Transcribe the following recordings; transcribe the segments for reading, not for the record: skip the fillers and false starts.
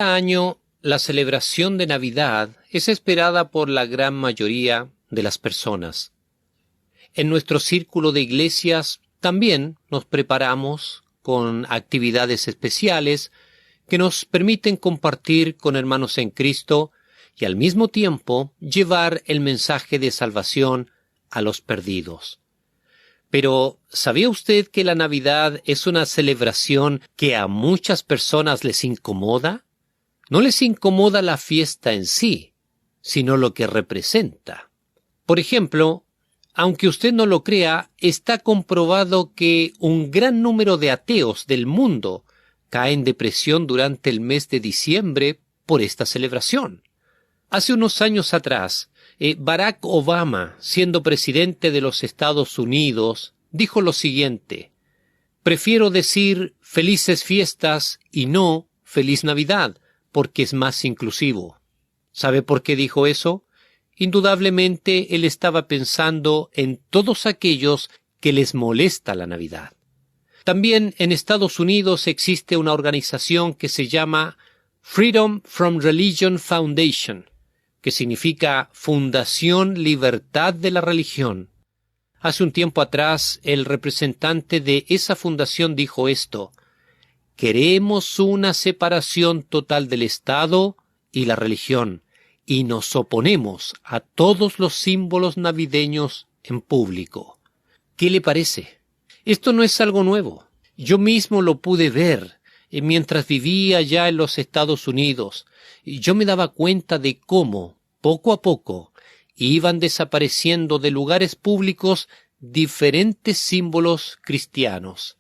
Cada año, la celebración de Navidad es esperada por la gran mayoría de las personas. En nuestro círculo de iglesias también nos preparamos con actividades especiales que nos permiten compartir con hermanos en Cristo y al mismo tiempo llevar el mensaje de salvación a los perdidos. Pero, ¿sabía usted que la Navidad es una celebración que a muchas personas les incomoda? No les incomoda la fiesta en sí, sino lo que representa. Por ejemplo, aunque usted no lo crea, está comprobado que un gran número de ateos del mundo cae en depresión durante el mes de diciembre por esta celebración. Hace unos años atrás, Barack Obama, siendo presidente de los Estados Unidos, dijo lo siguiente: prefiero decir felices fiestas y no feliz Navidad, porque es más inclusivo. ¿Sabe por qué dijo eso? Indudablemente él estaba pensando en todos aquellos que les molesta la Navidad. También en Estados Unidos existe una organización que se llama Freedom from Religion Foundation, que significa Fundación Libertad de la Religión. Hace un tiempo atrás, el representante de esa fundación dijo esto: queremos una separación total del Estado y la religión, y nos oponemos a todos los símbolos navideños en público. ¿Qué le parece? Esto no es algo nuevo. Yo mismo lo pude ver mientras vivía allá en los Estados Unidos. Yo me daba cuenta de cómo, poco a poco, iban desapareciendo de lugares públicos diferentes símbolos cristianos.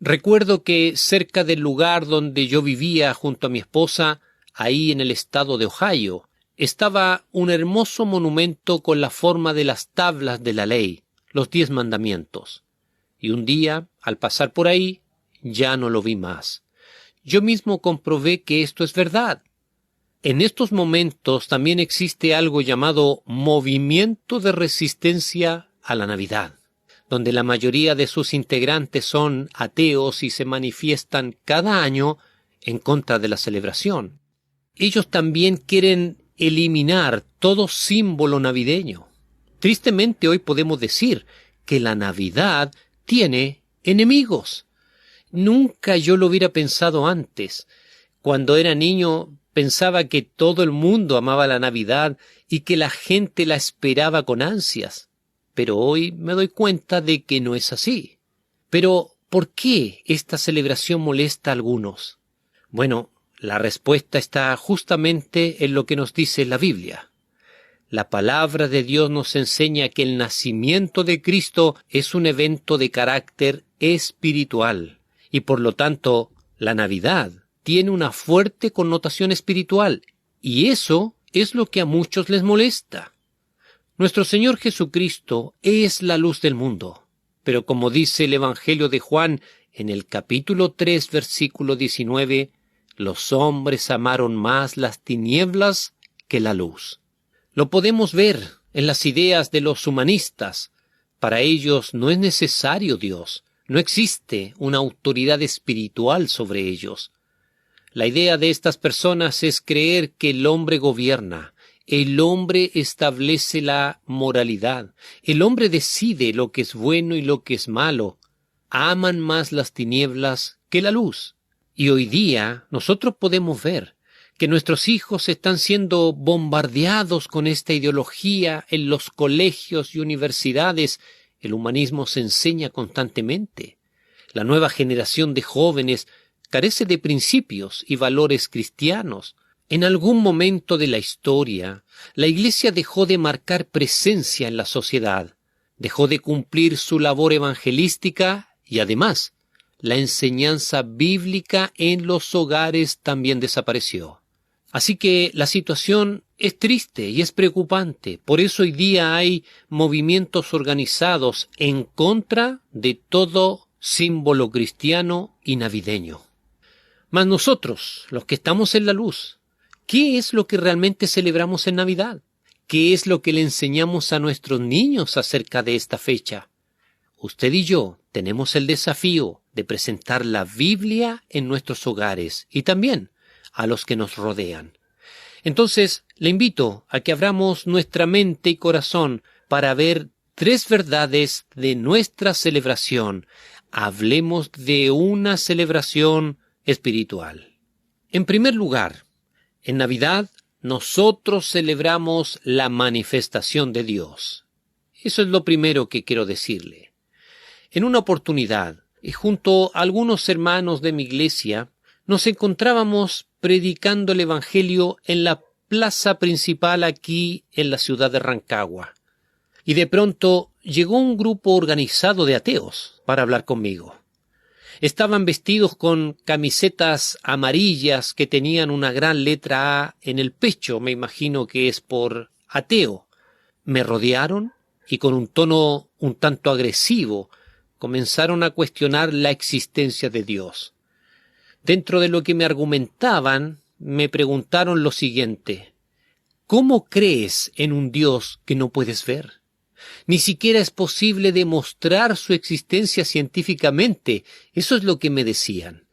Recuerdo que cerca del lugar donde yo vivía junto a mi esposa, ahí en el estado de Ohio, estaba un hermoso monumento con la forma de las tablas de la ley, los 10 mandamientos. Y un día, al pasar por ahí, ya no lo vi más. Yo mismo comprobé que esto es verdad. En estos momentos también existe algo llamado Movimiento de Resistencia a la Navidad, donde la mayoría de sus integrantes son ateos y se manifiestan cada año en contra de la celebración. Ellos también quieren eliminar todo símbolo navideño. Tristemente hoy podemos decir que la Navidad tiene enemigos. Nunca yo lo hubiera pensado antes. Cuando era niño pensaba que todo el mundo amaba la Navidad y que la gente la esperaba con ansias. Pero hoy me doy cuenta de que no es así. Pero, ¿por qué esta celebración molesta a algunos? Bueno, la respuesta está justamente en lo que nos dice la Biblia. La palabra de Dios nos enseña que el nacimiento de Cristo es un evento de carácter espiritual y por lo tanto la Navidad tiene una fuerte connotación espiritual y eso es lo que a muchos les molesta. Nuestro Señor Jesucristo es la luz del mundo, pero como dice el Evangelio de Juan en el capítulo 3, versículo 19, los hombres amaron más las tinieblas que la luz. Lo podemos ver en las ideas de los humanistas. Para ellos no es necesario Dios, no existe una autoridad espiritual sobre ellos. La idea de estas personas es creer que el hombre gobierna, el hombre establece la moralidad, el hombre decide lo que es bueno y lo que es malo. Aman más las tinieblas que la luz. Y hoy día nosotros podemos ver que nuestros hijos están siendo bombardeados con esta ideología en los colegios y universidades. El humanismo se enseña constantemente. La nueva generación de jóvenes carece de principios y valores cristianos. En algún momento de la historia, la Iglesia dejó de marcar presencia en la sociedad, dejó de cumplir su labor evangelística y además, la enseñanza bíblica en los hogares también desapareció. Así que la situación es triste y es preocupante. Por eso hoy día hay movimientos organizados en contra de todo símbolo cristiano y navideño. Mas nosotros, los que estamos en la luz, ¿qué es lo que realmente celebramos en Navidad? ¿Qué es lo que le enseñamos a nuestros niños acerca de esta fecha? Usted y yo tenemos el desafío de presentar la Biblia en nuestros hogares y también a los que nos rodean. Entonces, le invito a que abramos nuestra mente y corazón para ver 3 verdades de nuestra celebración. Hablemos de una celebración espiritual. En primer lugar, en Navidad nosotros celebramos la manifestación de Dios. Eso es lo primero que quiero decirle. En una oportunidad, junto a algunos hermanos de mi iglesia, nos encontrábamos predicando el Evangelio en la plaza principal aquí en la ciudad de Rancagua. Y de pronto llegó un grupo organizado de ateos para hablar conmigo. Estaban vestidos con camisetas amarillas que tenían una gran letra A en el pecho, me imagino que es por ateo. Me rodearon y con un tono un tanto agresivo comenzaron a cuestionar la existencia de Dios. Dentro de lo que me argumentaban, me preguntaron lo siguiente: ¿cómo crees en un Dios que no puedes ver? Ni siquiera es posible demostrar su existencia científicamente. Eso es lo que me decían.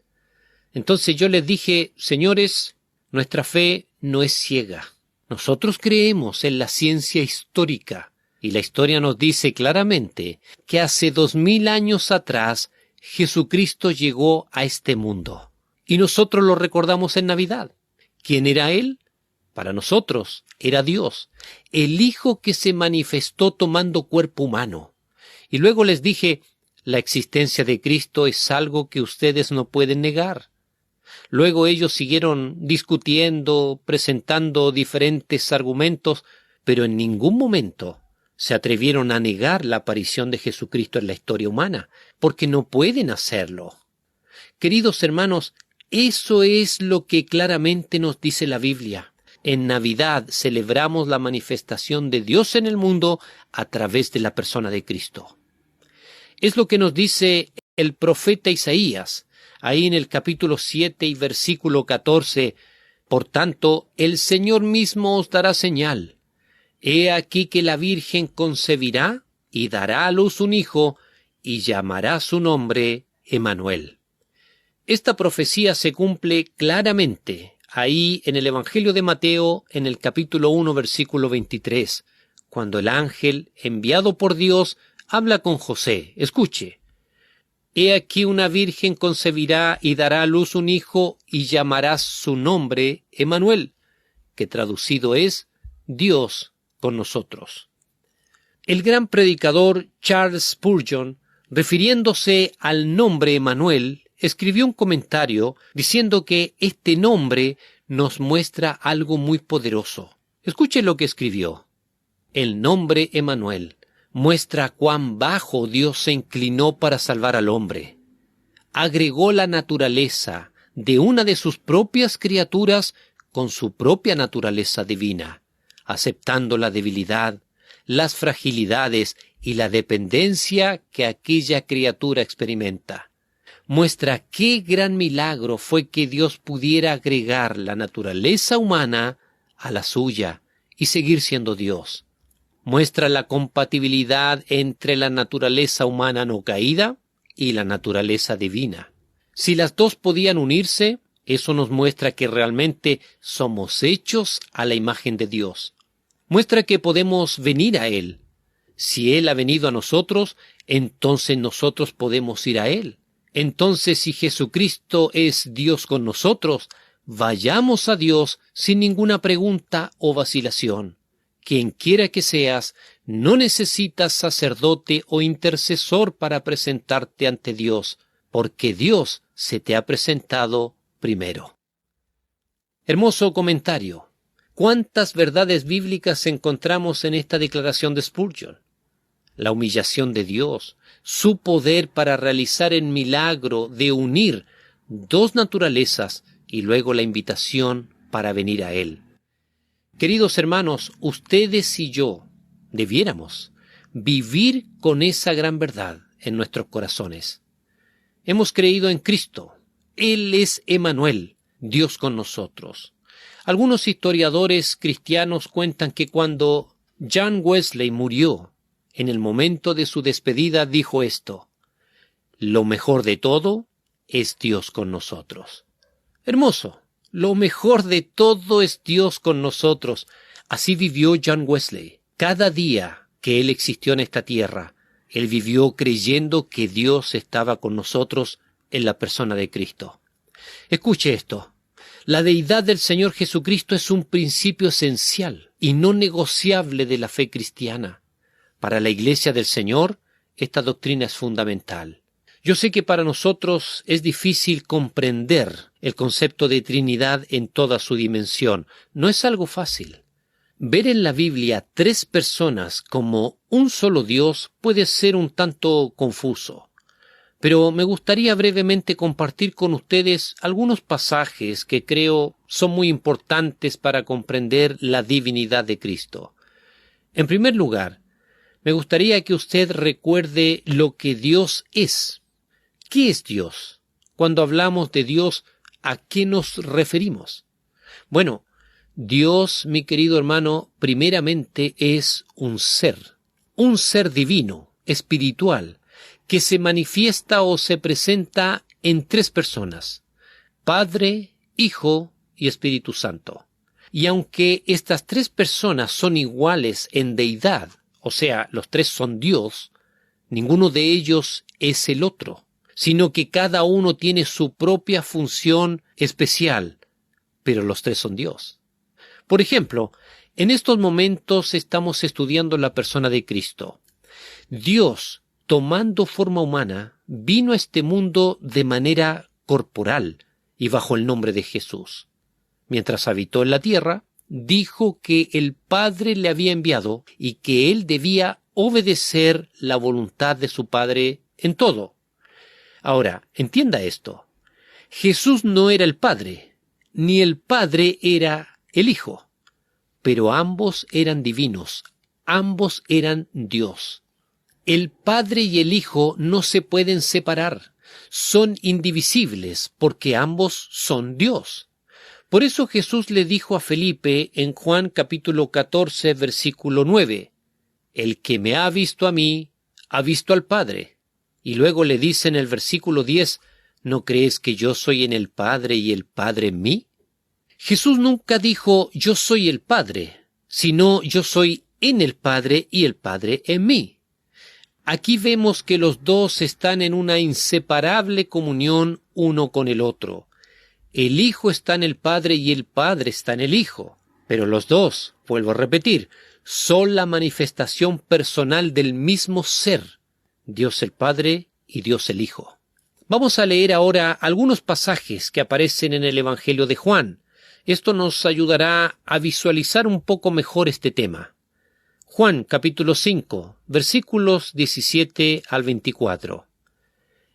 Entonces yo les dije: señores, nuestra fe no es ciega. Nosotros creemos en la ciencia histórica. Y la historia nos dice claramente que hace 2000 años atrás Jesucristo llegó a este mundo. Y nosotros lo recordamos en Navidad. ¿Quién era Él? Para nosotros era Dios, el Hijo que se manifestó tomando cuerpo humano. Y luego les dije: la existencia de Cristo es algo que ustedes no pueden negar. Luego ellos siguieron discutiendo, presentando diferentes argumentos, pero en ningún momento se atrevieron a negar la aparición de Jesucristo en la historia humana, porque no pueden hacerlo. Queridos hermanos, eso es lo que claramente nos dice la Biblia. En Navidad celebramos la manifestación de Dios en el mundo a través de la persona de Cristo. Es lo que nos dice el profeta Isaías, ahí en el capítulo 7 y versículo 14. Por tanto, el Señor mismo os dará señal. He aquí que la Virgen concebirá y dará a luz un hijo, y llamará su nombre Emmanuel. Esta profecía se cumple claramente ahí en el Evangelio de Mateo, en el capítulo 1, versículo 23, cuando el ángel, enviado por Dios, habla con José. Escuche: he aquí una virgen concebirá y dará a luz un hijo, y llamará su nombre Emmanuel, que traducido es Dios con nosotros. El gran predicador Charles Spurgeon, refiriéndose al nombre Emmanuel, escribió un comentario diciendo que este nombre nos muestra algo muy poderoso. Escuche lo que escribió. El nombre Emmanuel muestra cuán bajo Dios se inclinó para salvar al hombre. Agregó la naturaleza de una de sus propias criaturas con su propia naturaleza divina, aceptando la debilidad, las fragilidades y la dependencia que aquella criatura experimenta. Muestra qué gran milagro fue que Dios pudiera agregar la naturaleza humana a la suya y seguir siendo Dios. Muestra la compatibilidad entre la naturaleza humana no caída y la naturaleza divina. Si las dos podían unirse, eso nos muestra que realmente somos hechos a la imagen de Dios. Muestra que podemos venir a Él. Si Él ha venido a nosotros, entonces nosotros podemos ir a Él. Entonces, si Jesucristo es Dios con nosotros, vayamos a Dios sin ninguna pregunta o vacilación. Quien quiera que seas, no necesitas sacerdote o intercesor para presentarte ante Dios, porque Dios se te ha presentado primero. Hermoso comentario. ¿Cuántas verdades bíblicas encontramos en esta declaración de Spurgeon? La humillación de Dios, su poder para realizar el milagro de unir dos naturalezas y luego la invitación para venir a Él. Queridos hermanos, ustedes y yo debiéramos vivir con esa gran verdad en nuestros corazones. Hemos creído en Cristo. Él es Emmanuel, Dios con nosotros. Algunos historiadores cristianos cuentan que cuando John Wesley murió, en el momento de su despedida dijo esto: lo mejor de todo es Dios con nosotros. Hermoso Lo mejor de todo es Dios con nosotros. Así vivió John Wesley. Cada día que él existió en esta tierra, él vivió creyendo que Dios estaba con nosotros en la persona de Cristo. Escuche esto. La deidad del Señor Jesucristo es un principio esencial y no negociable de la fe cristiana. Para la Iglesia del Señor, esta doctrina es fundamental. Yo sé que para nosotros es difícil comprender el concepto de Trinidad en toda su dimensión. No es algo fácil. Ver en la Biblia 3 personas como un solo Dios puede ser un tanto confuso. Pero me gustaría brevemente compartir con ustedes algunos pasajes que creo son muy importantes para comprender la divinidad de Cristo. En primer lugar, me gustaría que usted recuerde lo que Dios es. ¿Qué es Dios? Cuando hablamos de Dios, ¿a qué nos referimos? Bueno, Dios, mi querido hermano, primeramente es un ser divino, espiritual, que se manifiesta o se presenta en 3 personas: Padre, Hijo y Espíritu Santo. Y aunque estas 3 personas son iguales en deidad, o sea, los 3 son Dios, ninguno de ellos es el otro, sino que cada uno tiene su propia función especial, pero los 3 son Dios. Por ejemplo, en estos momentos estamos estudiando la persona de Cristo. Dios, tomando forma humana, vino a este mundo de manera corporal y bajo el nombre de Jesús. Mientras habitó en la tierra, dijo que el Padre le había enviado y que él debía obedecer la voluntad de su Padre en todo. Ahora, entienda esto. Jesús no era el Padre, ni el Padre era el Hijo, pero ambos eran divinos, ambos eran Dios. El Padre y el Hijo no se pueden separar, son indivisibles porque ambos son Dios. Por eso Jesús le dijo a Felipe en Juan capítulo 14, versículo 9, «El que me ha visto a mí, ha visto al Padre». Y luego le dice en el versículo 10, «¿No crees que yo soy en el Padre y el Padre en mí?». Jesús nunca dijo, «Yo soy el Padre», sino «Yo soy en el Padre y el Padre en mí». Aquí vemos que los dos están en una inseparable comunión uno con el otro. El Hijo está en el Padre y el Padre está en el Hijo. Pero los dos, vuelvo a repetir, son la manifestación personal del mismo ser, Dios el Padre y Dios el Hijo. Vamos a leer ahora algunos pasajes que aparecen en el Evangelio de Juan. Esto nos ayudará a visualizar un poco mejor este tema. Juan capítulo 5, versículos 17 al 24.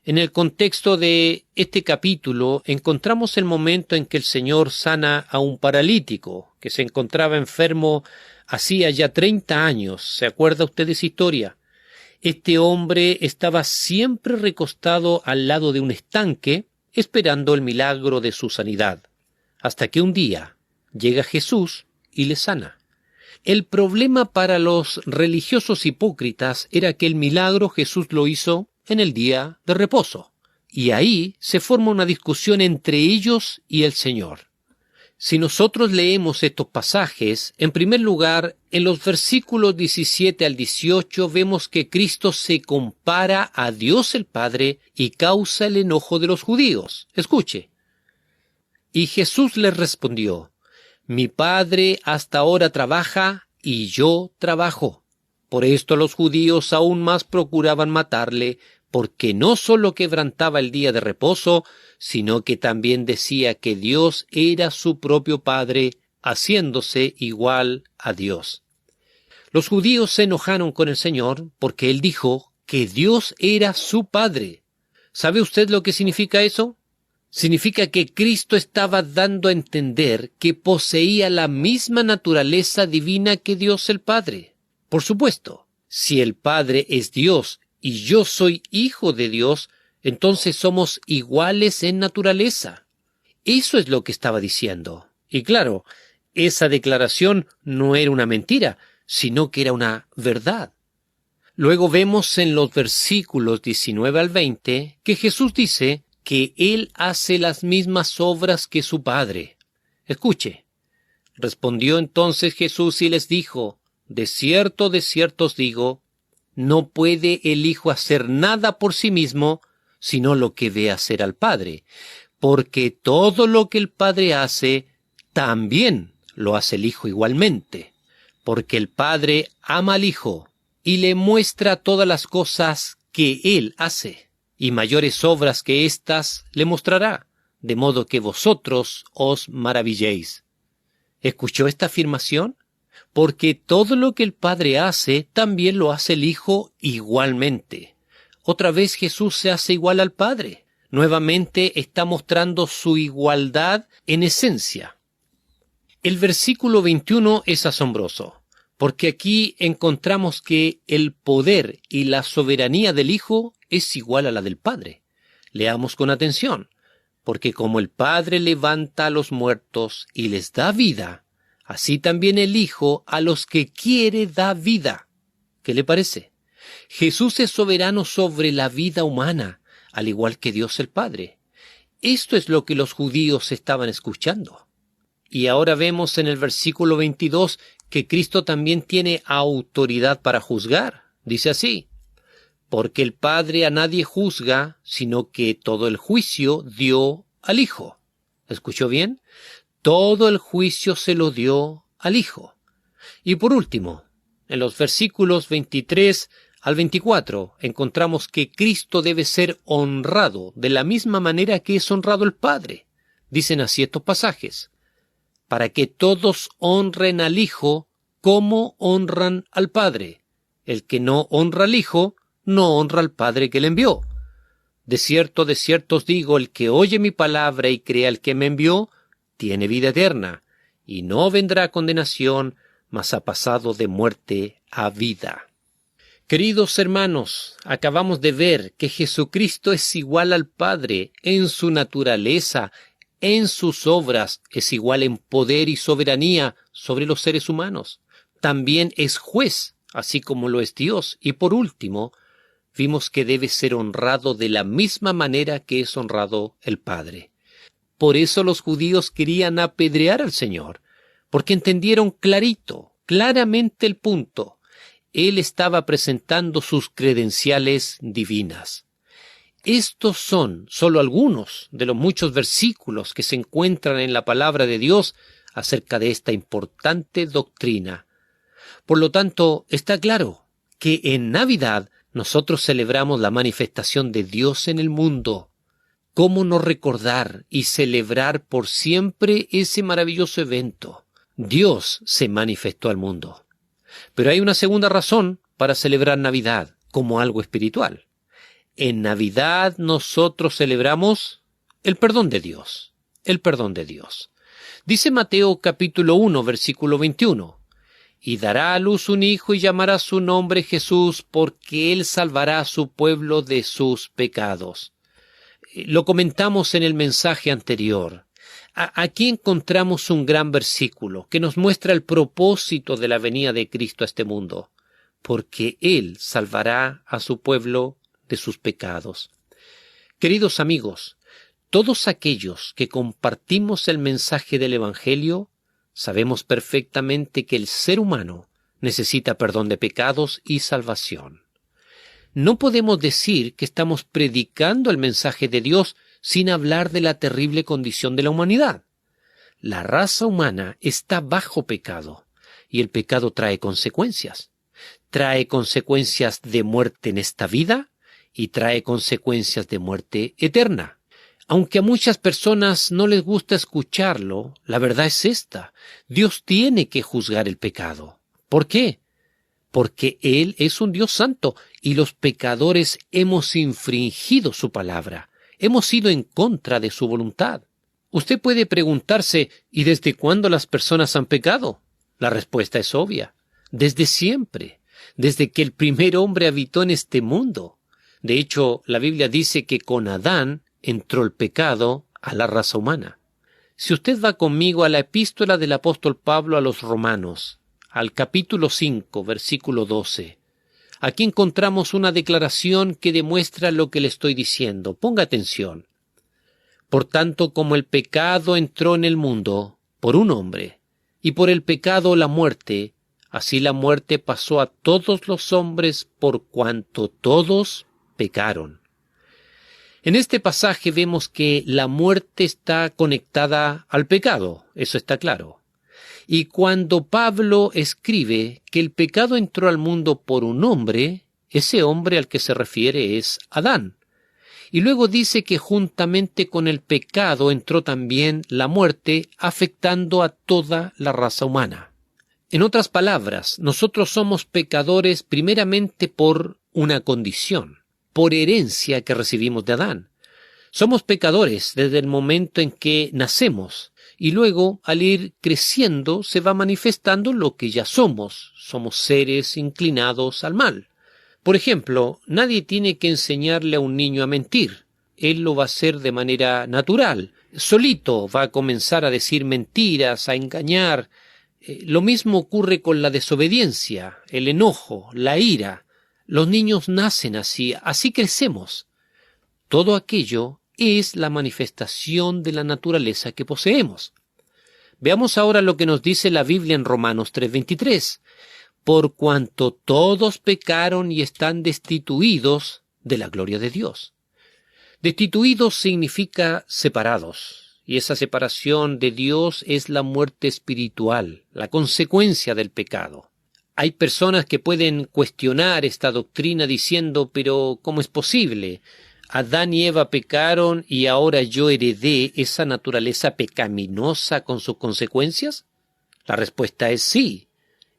En el contexto de este capítulo encontramos el momento en que el Señor sana a un paralítico que se encontraba enfermo hacía ya 30 años. ¿Se acuerda usted de esa historia? Este hombre estaba siempre recostado al lado de un estanque esperando el milagro de su sanidad, hasta que un día llega Jesús y le sana. El problema para los religiosos hipócritas era que el milagro Jesús lo hizo en el día de reposo, y ahí se forma una discusión entre ellos y el Señor. Si nosotros leemos estos pasajes, en primer lugar, en los versículos 17 al 18 vemos que Cristo se compara a Dios el Padre y causa el enojo de los judíos. Escuche. Y Jesús les respondió, «Mi Padre hasta ahora trabaja y yo trabajo». Por esto los judíos aún más procuraban matarle, porque no sólo quebrantaba el día de reposo, sino que también decía que Dios era su propio Padre, haciéndose igual a Dios. Los judíos se enojaron con el Señor porque Él dijo que Dios era su Padre. ¿Sabe usted lo que significa eso? Significa que Cristo estaba dando a entender que poseía la misma naturaleza divina que Dios el Padre. Por supuesto, si el Padre es Dios y yo soy hijo de Dios, entonces somos iguales en naturaleza. Eso es lo que estaba diciendo. Y claro, esa declaración no era una mentira, sino que era una verdad. Luego vemos en los versículos 19 al 20 que Jesús dice que Él hace las mismas obras que su Padre. Escuche. Respondió entonces Jesús y les dijo, de cierto os digo, no puede el Hijo hacer nada por sí mismo, sino lo que ve hacer al Padre, porque todo lo que el Padre hace, también lo hace el Hijo igualmente, porque el Padre ama al Hijo y le muestra todas las cosas que Él hace, y mayores obras que éstas le mostrará, de modo que vosotros os maravilléis. ¿Escuchó esta afirmación? Porque todo lo que el Padre hace, también lo hace el Hijo igualmente. Otra vez Jesús se hace igual al Padre. Nuevamente está mostrando su igualdad en esencia. El versículo 21 es asombroso, porque aquí encontramos que el poder y la soberanía del Hijo es igual a la del Padre. Leamos con atención. Porque como el Padre levanta a los muertos y les da vida, así también el Hijo a los que quiere da vida. ¿Qué le parece? Jesús es soberano sobre la vida humana, al igual que Dios el Padre. Esto es lo que los judíos estaban escuchando. Y ahora vemos en el versículo 22 que Cristo también tiene autoridad para juzgar. Dice así, porque el Padre a nadie juzga, sino que todo el juicio dio al Hijo. ¿Escuchó bien? Todo el juicio se lo dio al Hijo. Y por último, en los versículos 23 al 24, encontramos que Cristo debe ser honrado de la misma manera que es honrado el Padre. Dicen así estos pasajes, para que todos honren al Hijo como honran al Padre. El que no honra al Hijo, no honra al Padre que le envió. De cierto os digo, el que oye mi palabra y cree al que me envió, tiene vida eterna, y no vendrá a condenación, mas ha pasado de muerte a vida. Queridos hermanos, acabamos de ver que Jesucristo es igual al Padre en su naturaleza, en sus obras, es igual en poder y soberanía sobre los seres humanos. También es juez, así como lo es Dios. Y por último, vimos que debe ser honrado de la misma manera que es honrado el Padre. Por eso los judíos querían apedrear al Señor, porque entendieron claramente el punto. Él estaba presentando sus credenciales divinas. Estos son solo algunos de los muchos versículos que se encuentran en la palabra de Dios acerca de esta importante doctrina. Por lo tanto, está claro que en Navidad nosotros celebramos la manifestación de Dios en el mundo. ¿Cómo no recordar y celebrar por siempre ese maravilloso evento? Dios se manifestó al mundo. Pero hay una segunda razón para celebrar Navidad como algo espiritual. En Navidad nosotros celebramos el perdón de Dios. El perdón de Dios. Dice Mateo capítulo 1, versículo 21. Y dará a luz un hijo y llamará su nombre Jesús, porque él salvará a su pueblo de sus pecados. Lo comentamos en el mensaje anterior. Aquí encontramos un gran versículo que nos muestra el propósito de la venida de Cristo a este mundo, porque Él salvará a su pueblo de sus pecados. Queridos amigos, todos aquellos que compartimos el mensaje del Evangelio, sabemos perfectamente que el ser humano necesita perdón de pecados y salvación. No podemos decir que estamos predicando el mensaje de Dios sin hablar de la terrible condición de la humanidad. La raza humana está bajo pecado, y el pecado trae consecuencias. Trae consecuencias de muerte en esta vida y trae consecuencias de muerte eterna. Aunque a muchas personas no les gusta escucharlo, la verdad es esta: Dios tiene que juzgar el pecado. ¿Por qué? Porque Él es un Dios santo y los pecadores hemos infringido su palabra. Hemos ido en contra de su voluntad. Usted puede preguntarse, ¿y desde cuándo las personas han pecado? La respuesta es obvia. Desde siempre. Desde que el primer hombre habitó en este mundo. De hecho, la Biblia dice que con Adán entró el pecado a la raza humana. Si usted va conmigo a la epístola del apóstol Pablo a los Romanos, al capítulo 5, versículo 12, aquí encontramos una declaración que demuestra lo que le estoy diciendo. Ponga atención. Por tanto, como el pecado entró en el mundo por un hombre, y por el pecado la muerte, así la muerte pasó a todos los hombres por cuanto todos pecaron. En este pasaje vemos que la muerte está conectada al pecado, eso está claro. Y cuando Pablo escribe que el pecado entró al mundo por un hombre, ese hombre al que se refiere es Adán. Y luego dice que juntamente con el pecado entró también la muerte, afectando a toda la raza humana. En otras palabras, nosotros somos pecadores primeramente por una condición, por herencia que recibimos de Adán. Somos pecadores desde el momento en que nacemos, y luego, al ir creciendo, se va manifestando lo que ya somos. Somos seres inclinados al mal. Por ejemplo, nadie tiene que enseñarle a un niño a mentir. Él lo va a hacer de manera natural. Solito va a comenzar a decir mentiras, a engañar. Lo mismo ocurre con la desobediencia, el enojo, la ira. Los niños nacen así, así crecemos. Todo aquello es la manifestación de la naturaleza que poseemos. Veamos ahora lo que nos dice la Biblia en Romanos 3:23. Por cuanto todos pecaron y están destituidos de la gloria de Dios. Destituidos significa separados, y esa separación de Dios es la muerte espiritual, la consecuencia del pecado. Hay personas que pueden cuestionar esta doctrina diciendo, pero ¿cómo es posible? Adán y Eva pecaron y ahora yo heredé esa naturaleza pecaminosa con sus consecuencias. La respuesta es sí.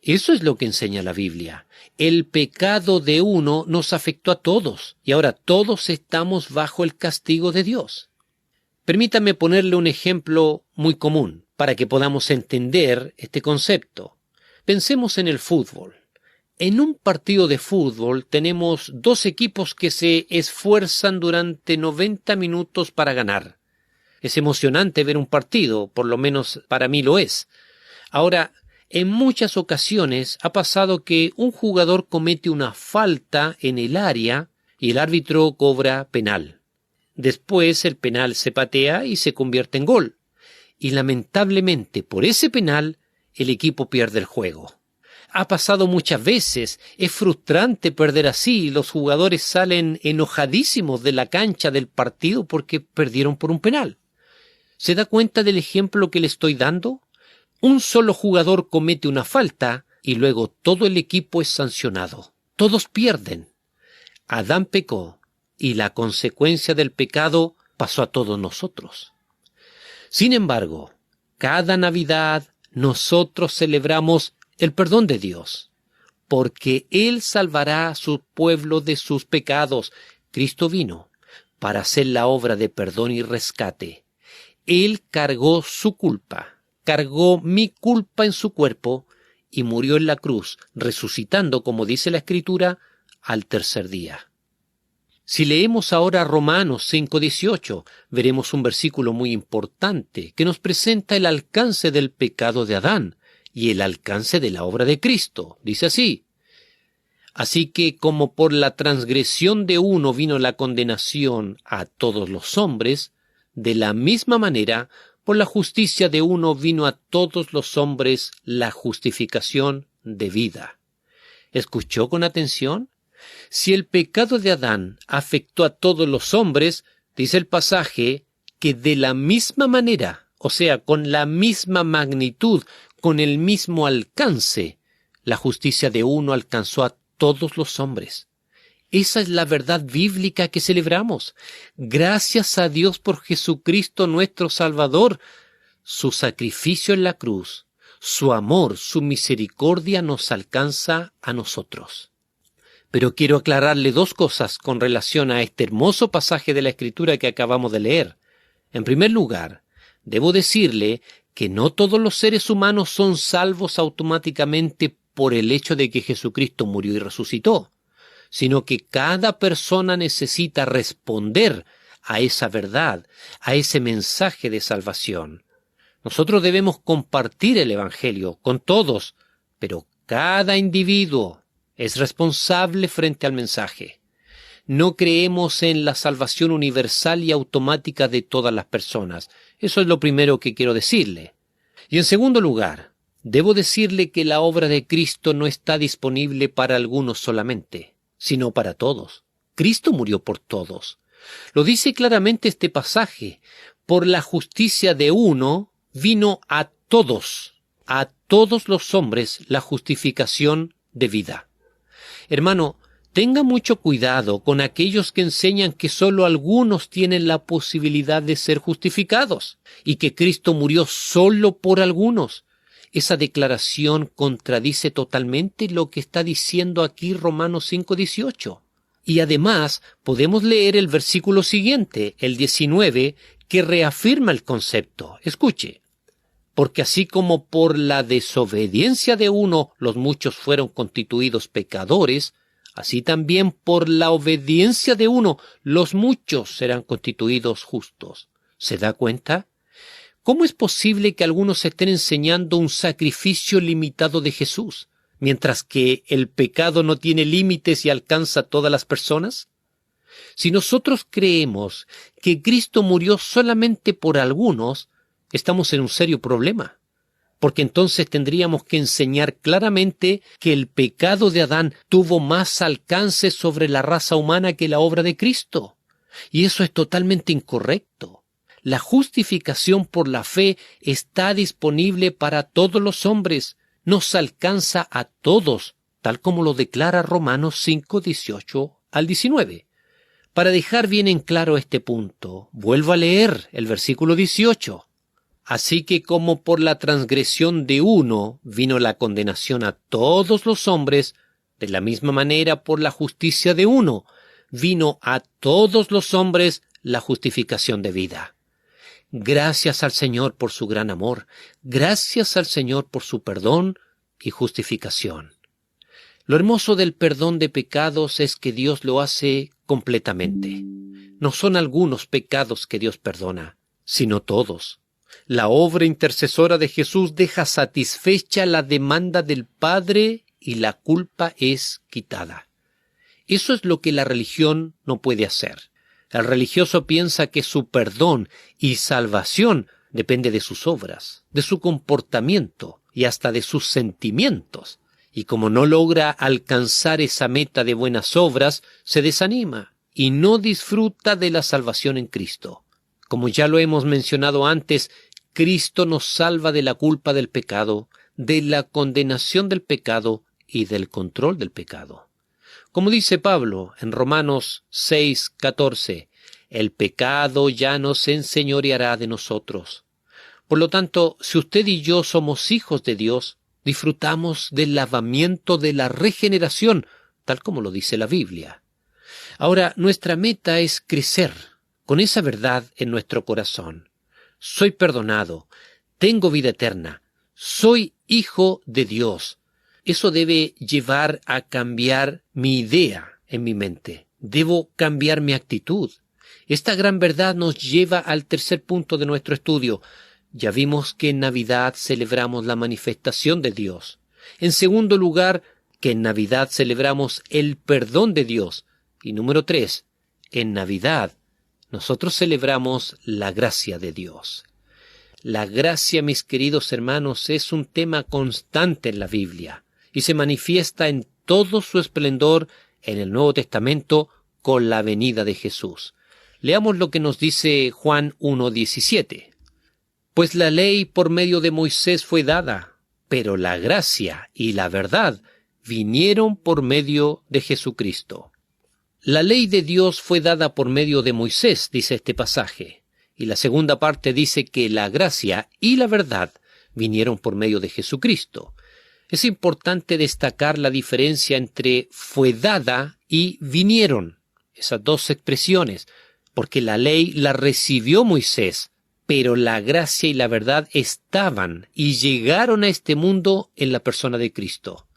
Eso es lo que enseña la Biblia. El pecado de uno nos afectó a todos y ahora todos estamos bajo el castigo de Dios. Permítame ponerle un ejemplo muy común para que podamos entender este concepto. Pensemos en el fútbol. En un partido de fútbol tenemos dos equipos que se esfuerzan durante 90 minutos para ganar. Es emocionante ver un partido, por lo menos para mí lo es. Ahora, en muchas ocasiones ha pasado que un jugador comete una falta en el área y el árbitro cobra penal. Después el penal se patea y se convierte en gol. Y lamentablemente por ese penal el equipo pierde el juego. Ha pasado muchas veces, es frustrante perder así, los jugadores salen enojadísimos de la cancha del partido porque perdieron por un penal. ¿Se da cuenta del ejemplo que le estoy dando? Un solo jugador comete una falta y luego todo el equipo es sancionado. Todos pierden. Adán pecó y la consecuencia del pecado pasó a todos nosotros. Sin embargo, cada Navidad nosotros celebramos el perdón de Dios, porque Él salvará a su pueblo de sus pecados. Cristo vino para hacer la obra de perdón y rescate. Él cargó su culpa, cargó mi culpa en su cuerpo y murió en la cruz, resucitando, como dice la Escritura, al tercer día. Si leemos ahora Romanos 5:18, veremos un versículo muy importante que nos presenta el alcance del pecado de Adán y el alcance de la obra de Cristo. Dice así: así que como por la transgresión de uno vino la condenación a todos los hombres, de la misma manera, por la justicia de uno vino a todos los hombres la justificación de vida. ¿Escuchó con atención? Si el pecado de Adán afectó a todos los hombres, dice el pasaje que de la misma manera, o sea, con la misma magnitud, con el mismo alcance, la justicia de uno alcanzó a todos los hombres. Esa es la verdad bíblica que celebramos. Gracias a Dios por Jesucristo nuestro Salvador. Su sacrificio en la cruz, su amor, su misericordia nos alcanza a nosotros. Pero quiero aclararle dos cosas con relación a este hermoso pasaje de la Escritura que acabamos de leer. En primer lugar, debo decirle que no todos los seres humanos son salvos automáticamente por el hecho de que Jesucristo murió y resucitó, sino que cada persona necesita responder a esa verdad, a ese mensaje de salvación. Nosotros debemos compartir el Evangelio con todos, pero cada individuo es responsable frente al mensaje. No creemos en la salvación universal y automática de todas las personas. Eso es lo primero que quiero decirle. Y en segundo lugar, debo decirle que la obra de Cristo no está disponible para algunos solamente, sino para todos. Cristo murió por todos. Lo dice claramente este pasaje. Por la justicia de uno vino a todos los hombres, la justificación de vida. Hermano, tenga mucho cuidado con aquellos que enseñan que solo algunos tienen la posibilidad de ser justificados y que Cristo murió solo por algunos. Esa declaración contradice totalmente lo que está diciendo aquí Romanos 5:18. Y además podemos leer el versículo siguiente, el 19, que reafirma el concepto. Escuche. Porque así como por la desobediencia de uno los muchos fueron constituidos pecadores, así también por la obediencia de uno los muchos serán constituidos justos. ¿Se da cuenta? ¿Cómo es posible que algunos estén enseñando un sacrificio limitado de Jesús, mientras que el pecado no tiene límites y alcanza a todas las personas? Si nosotros creemos que Cristo murió solamente por algunos, estamos en un serio problema, porque entonces tendríamos que enseñar claramente que el pecado de Adán tuvo más alcance sobre la raza humana que la obra de Cristo. Y eso es totalmente incorrecto. La justificación por la fe está disponible para todos los hombres, nos alcanza a todos, tal como lo declara Romanos 5:18 al 19. Para dejar bien en claro este punto, vuelvo a leer el versículo 18. Así que como por la transgresión de uno vino la condenación a todos los hombres, de la misma manera por la justicia de uno vino a todos los hombres la justificación de vida. Gracias al Señor por su gran amor, gracias al Señor por su perdón y justificación. Lo hermoso del perdón de pecados es que Dios lo hace completamente. No son algunos pecados que Dios perdona, sino todos. La obra intercesora de Jesús deja satisfecha la demanda del Padre y la culpa es quitada. Eso es lo que la religión no puede hacer. El religioso piensa que su perdón y salvación depende de sus obras, de su comportamiento y hasta de sus sentimientos. Y como no logra alcanzar esa meta de buenas obras, se desanima y no disfruta de la salvación en Cristo. Como ya lo hemos mencionado antes, Cristo nos salva de la culpa del pecado, de la condenación del pecado y del control del pecado. Como dice Pablo en Romanos 6:14, el pecado ya no se enseñoreará de nosotros. Por lo tanto, si usted y yo somos hijos de Dios, disfrutamos del lavamiento de la regeneración, tal como lo dice la Biblia. Ahora, nuestra meta es crecer con esa verdad en nuestro corazón. Soy perdonado, tengo vida eterna, soy hijo de Dios. Eso debe llevar a cambiar mi idea en mi mente. Debo cambiar mi actitud. Esta gran verdad nos lleva al tercer punto de nuestro estudio. Ya vimos que en Navidad celebramos la manifestación de Dios. En segundo lugar, que en Navidad celebramos el perdón de Dios. Y número 3, en Navidad nosotros celebramos la gracia de Dios. La gracia, mis queridos hermanos, es un tema constante en la Biblia y se manifiesta en todo su esplendor en el Nuevo Testamento con la venida de Jesús. Leamos lo que nos dice Juan 1:17. Pues la ley por medio de Moisés fue dada, pero la gracia y la verdad vinieron por medio de Jesucristo. La ley de Dios fue dada por medio de Moisés, dice este pasaje, y la segunda parte dice que la gracia y la verdad vinieron por medio de Jesucristo. Es importante destacar la diferencia entre fue dada y vinieron, esas dos expresiones, porque la ley la recibió Moisés, pero la gracia y la verdad estaban y llegaron a este mundo en la persona de Cristo.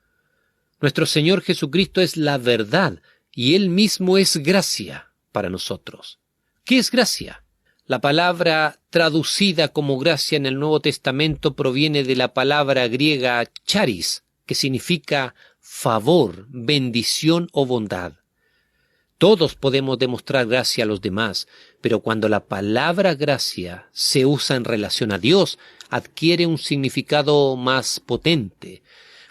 Nuestro Señor Jesucristo es la verdad y Él mismo es gracia para nosotros. ¿Qué es gracia? La palabra traducida como gracia en el Nuevo Testamento proviene de la palabra griega charis, que significa favor, bendición o bondad. Todos podemos demostrar gracia a los demás, pero cuando la palabra gracia se usa en relación a Dios, adquiere un significado más potente.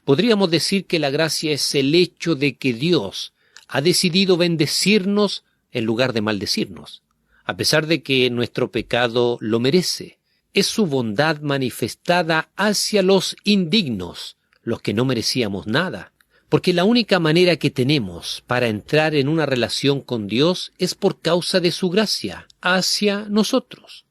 Podríamos decir que la gracia es el hecho de que Dios ha decidido bendecirnos en lugar de maldecirnos, a pesar de que nuestro pecado lo merece. Es su bondad manifestada hacia los indignos, los que no merecíamos nada. Porque la única manera que tenemos para entrar en una relación con Dios es por causa de su gracia hacia nosotros.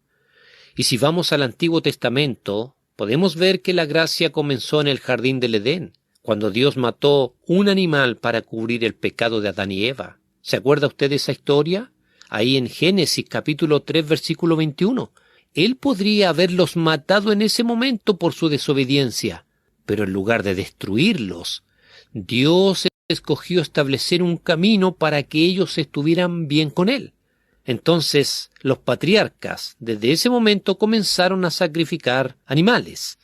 Y si vamos al Antiguo Testamento, podemos ver que la gracia comenzó en el jardín del Edén, cuando Dios mató un animal para cubrir el pecado de Adán y Eva. ¿Se acuerda usted de esa historia? Ahí en Génesis capítulo 3 versículo 21. Él podría haberlos matado en ese momento por su desobediencia, pero en lugar de destruirlos, Dios escogió establecer un camino para que ellos estuvieran bien con Él. Entonces, los patriarcas desde ese momento comenzaron a sacrificar animales.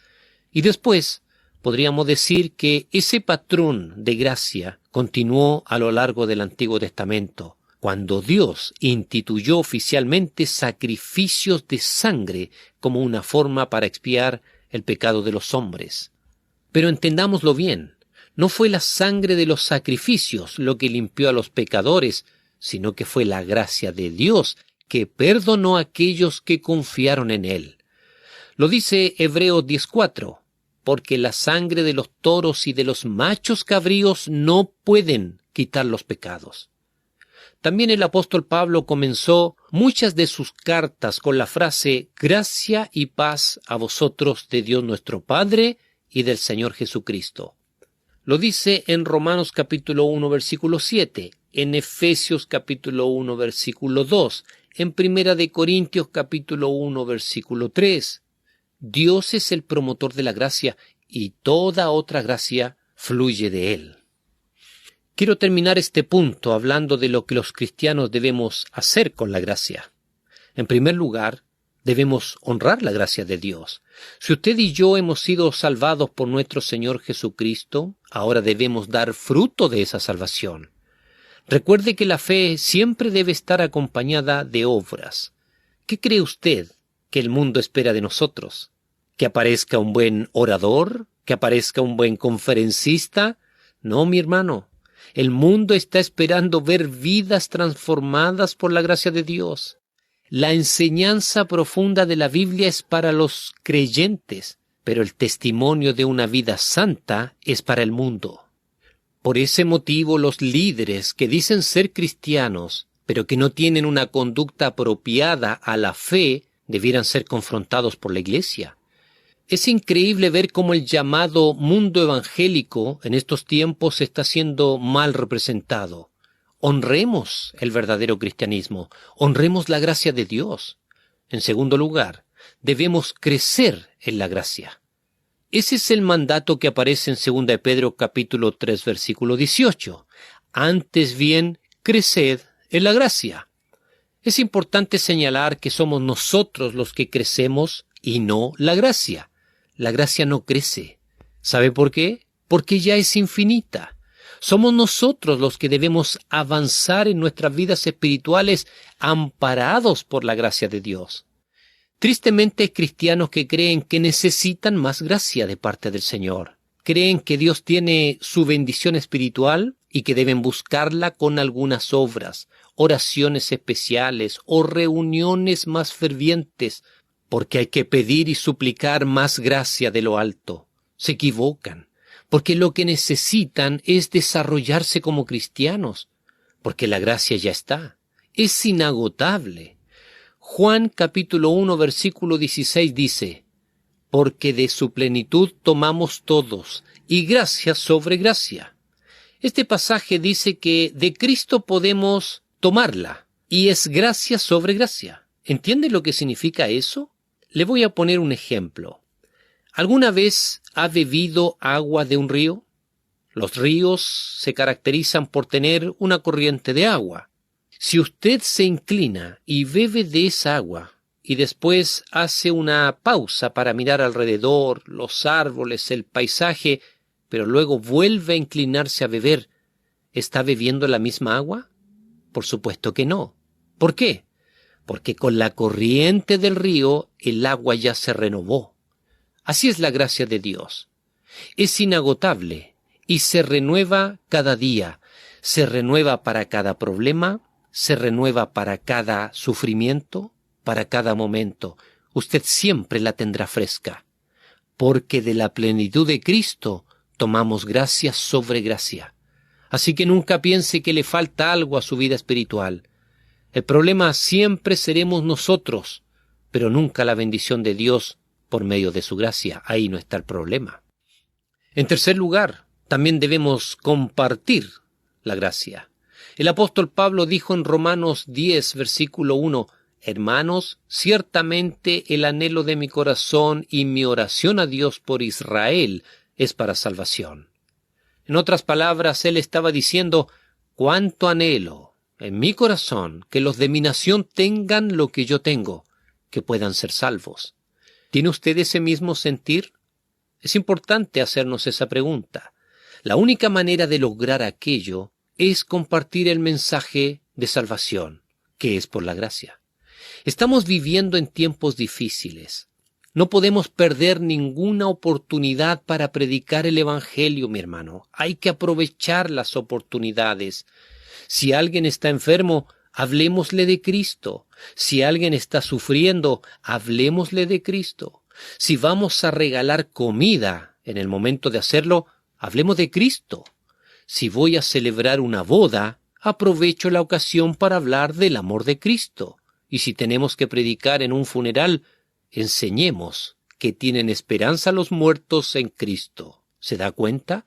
Y después, podríamos decir que ese patrón de gracia continuó a lo largo del Antiguo Testamento, cuando Dios instituyó oficialmente sacrificios de sangre como una forma para expiar el pecado de los hombres. Pero entendámoslo bien. No fue la sangre de los sacrificios lo que limpió a los pecadores, sino que fue la gracia de Dios que perdonó a aquellos que confiaron en Él. Lo dice Hebreos 10:4, porque la sangre de los toros y de los machos cabríos no pueden quitar los pecados. También el apóstol Pablo comenzó muchas de sus cartas con la frase gracia y paz a vosotros de Dios nuestro Padre y del Señor Jesucristo. Lo dice en Romanos capítulo 1 versículo 7, en Efesios capítulo 1 versículo 2, en Primera de Corintios capítulo 1 versículo 3. Dios es el promotor de la gracia y toda otra gracia fluye de Él. Quiero terminar este punto hablando de lo que los cristianos debemos hacer con la gracia. En primer lugar, debemos honrar la gracia de Dios. Si usted y yo hemos sido salvados por nuestro Señor Jesucristo, ahora debemos dar fruto de esa salvación. Recuerde que la fe siempre debe estar acompañada de obras. ¿Qué cree usted que el mundo espera de nosotros? ¿Que aparezca un buen orador? ¿Que aparezca un buen conferencista? No, mi hermano. El mundo está esperando ver vidas transformadas por la gracia de Dios. La enseñanza profunda de la Biblia es para los creyentes, pero el testimonio de una vida santa es para el mundo. Por ese motivo, los líderes que dicen ser cristianos, pero que no tienen una conducta apropiada a la fe, debieran ser confrontados por la Iglesia. Es increíble ver cómo el llamado mundo evangélico en estos tiempos está siendo mal representado. Honremos el verdadero cristianismo, honremos la gracia de Dios. En segundo lugar, debemos crecer en la gracia. Ese es el mandato que aparece en 2 de Pedro capítulo 3 versículo 18. Antes bien, creced en la gracia. Es importante señalar que somos nosotros los que crecemos y no la gracia. La gracia no crece. ¿Sabe por qué? Porque ya es infinita. Somos nosotros los que debemos avanzar en nuestras vidas espirituales amparados por la gracia de Dios. Tristemente hay cristianos que creen que necesitan más gracia de parte del Señor. Creen que Dios tiene su bendición espiritual y que deben buscarla con algunas obras, oraciones especiales o reuniones más fervientes, porque hay que pedir y suplicar más gracia de lo alto. Se equivocan. Porque lo que necesitan es desarrollarse como cristianos, porque la gracia ya está, es inagotable. Juan capítulo 1 versículo 16 dice, porque de su plenitud tomamos todos, y gracia sobre gracia. Este pasaje dice que de Cristo podemos tomarla, y es gracia sobre gracia. ¿Entiende lo que significa eso? Le voy a poner un ejemplo. ¿Alguna vez ha bebido agua de un río? Los ríos se caracterizan por tener una corriente de agua. Si usted se inclina y bebe de esa agua y después hace una pausa para mirar alrededor, los árboles, el paisaje, pero luego vuelve a inclinarse a beber, ¿está bebiendo la misma agua? Por supuesto que no. ¿Por qué? Porque con la corriente del río el agua ya se renovó. Así es la gracia de Dios. Es inagotable y se renueva cada día. Se renueva para cada problema, se renueva para cada sufrimiento, para cada momento. Usted siempre la tendrá fresca, porque de la plenitud de Cristo tomamos gracia sobre gracia. Así que nunca piense que le falta algo a su vida espiritual. El problema siempre seremos nosotros, pero nunca la bendición de Dios por medio de su gracia. Ahí no está el problema. En tercer lugar, también debemos compartir la gracia. El apóstol Pablo dijo en Romanos 10, versículo 1, «Hermanos, ciertamente el anhelo de mi corazón y mi oración a Dios por Israel es para salvación». En otras palabras, él estaba diciendo, «Cuánto anhelo en mi corazón que los de mi nación tengan lo que yo tengo, que puedan ser salvos». ¿Tiene usted ese mismo sentir? Es importante hacernos esa pregunta. La única manera de lograr aquello es compartir el mensaje de salvación, que es por la gracia. Estamos viviendo en tiempos difíciles. No podemos perder ninguna oportunidad para predicar el Evangelio, mi hermano. Hay que aprovechar las oportunidades. Si alguien está enfermo, hablémosle de Cristo. Si alguien está sufriendo, hablémosle de Cristo. Si vamos a regalar comida en el momento de hacerlo, hablemos de Cristo. Si voy a celebrar una boda, aprovecho la ocasión para hablar del amor de Cristo. Y si tenemos que predicar en un funeral, enseñemos que tienen esperanza los muertos en Cristo. ¿Se da cuenta?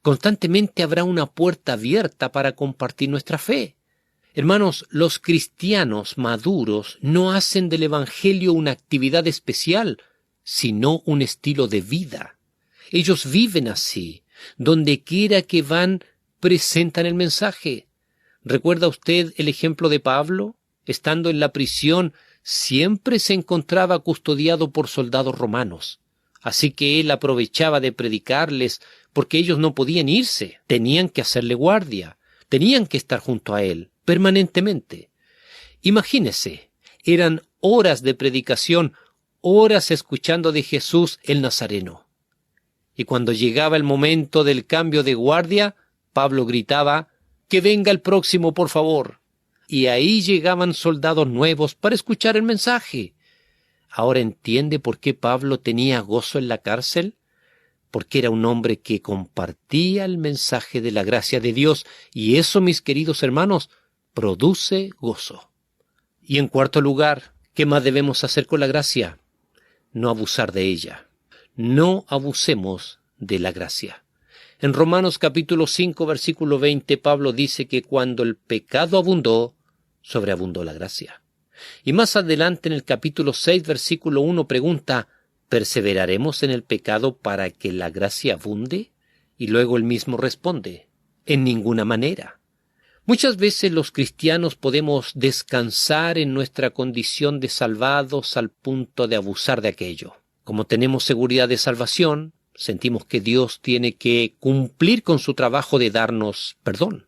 Constantemente habrá una puerta abierta para compartir nuestra fe. Hermanos, los cristianos maduros no hacen del Evangelio una actividad especial, sino un estilo de vida. Ellos viven así. Donde quiera que van, presentan el mensaje. ¿Recuerda usted el ejemplo de Pablo? Estando en la prisión, siempre se encontraba custodiado por soldados romanos. Así que él aprovechaba de predicarles, porque ellos no podían irse, tenían que hacerle guardia, tenían que estar junto a él, permanentemente. Imagínese, eran horas de predicación, horas escuchando de Jesús el Nazareno. Y cuando llegaba el momento del cambio de guardia, Pablo gritaba, «¡Que venga el próximo, por favor!». Y ahí llegaban soldados nuevos para escuchar el mensaje. ¿Ahora entiende por qué Pablo tenía gozo en la cárcel? Porque era un hombre que compartía el mensaje de la gracia de Dios, y eso, mis queridos hermanos, produce gozo. Y en cuarto lugar, ¿qué más debemos hacer con la gracia? No abusar de ella. No abusemos de la gracia. En Romanos capítulo 5, versículo 20, Pablo dice que cuando el pecado abundó, sobreabundó la gracia. Y más adelante en el capítulo 6, versículo 1, pregunta, ¿perseveraremos en el pecado para que la gracia abunde? Y luego él mismo responde, en ninguna manera. Muchas veces los cristianos podemos descansar en nuestra condición de salvados al punto de abusar de aquello. Como tenemos seguridad de salvación, sentimos que Dios tiene que cumplir con su trabajo de darnos perdón.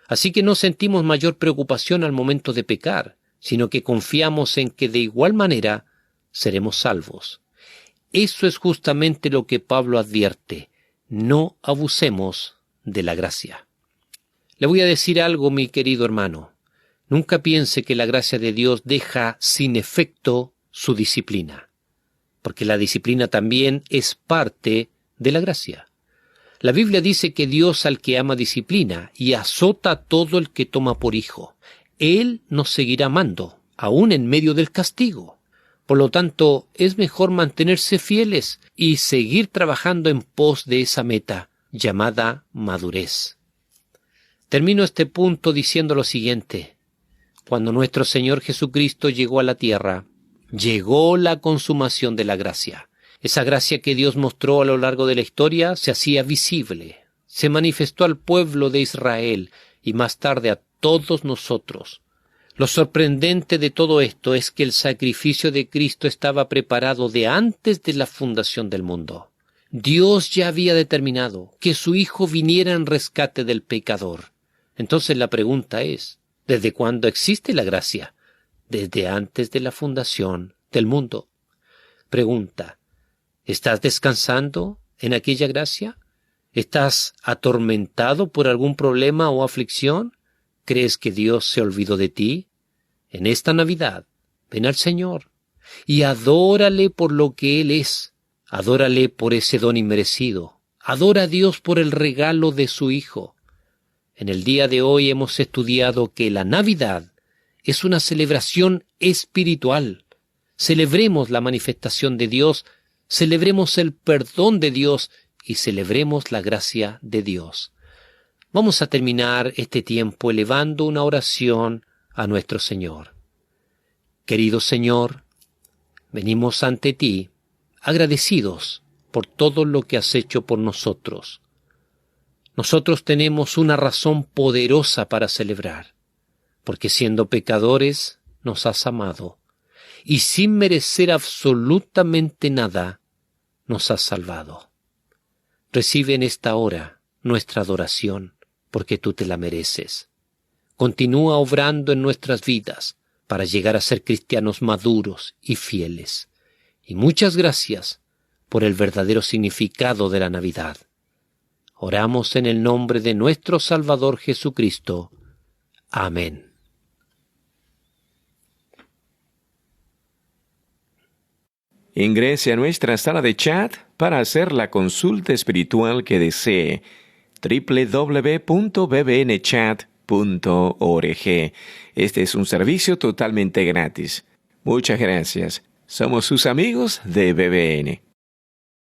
Así que no sentimos mayor preocupación al momento de pecar, sino que confiamos en que de igual manera seremos salvos. Eso es justamente lo que Pablo advierte. No abusemos de la gracia. Le voy a decir algo, mi querido hermano. Nunca piense que la gracia de Dios deja sin efecto su disciplina, porque la disciplina también es parte de la gracia. La Biblia dice que Dios al que ama disciplina y azota a todo el que toma por hijo. Él nos seguirá amando, aún en medio del castigo. Por lo tanto, es mejor mantenerse fieles y seguir trabajando en pos de esa meta llamada madurez. Termino este punto diciendo lo siguiente. Cuando nuestro Señor Jesucristo llegó a la tierra, llegó la consumación de la gracia. Esa gracia que Dios mostró a lo largo de la historia se hacía visible, se manifestó al pueblo de Israel y más tarde a todos nosotros. Lo sorprendente de todo esto es que el sacrificio de Cristo estaba preparado de antes de la fundación del mundo. Dios ya había determinado que su Hijo viniera en rescate del pecador. Entonces la pregunta es, ¿Desde cuándo existe la gracia? Desde antes de la fundación del mundo. Pregunta: ¿estás descansando en aquella gracia? ¿Estás atormentado por algún problema o aflicción? ¿Crees que Dios se olvidó de ti? En esta Navidad, ven al Señor y adórale por lo que Él es. Adórale por ese don inmerecido. Adora a Dios por el regalo de su Hijo. En el día de hoy hemos estudiado que la Navidad es una celebración espiritual. Celebremos la manifestación de Dios, celebremos el perdón de Dios y celebremos la gracia de Dios. Vamos a terminar este tiempo elevando una oración a nuestro Señor. Querido Señor, venimos ante ti agradecidos por todo lo que has hecho por nosotros. Nosotros tenemos una razón poderosa para celebrar, porque siendo pecadores nos has amado y sin merecer absolutamente nada nos has salvado. Recibe en esta hora nuestra adoración, porque tú te la mereces. Continúa obrando en nuestras vidas para llegar a ser cristianos maduros y fieles. Y muchas gracias por el verdadero significado de la Navidad. Oramos en el nombre de nuestro Salvador Jesucristo. Amén. Ingrese a nuestra sala de chat para hacer la consulta espiritual que desee. www.bbnchat.org. Este es un servicio totalmente gratis. Muchas gracias. Somos sus amigos de BBN.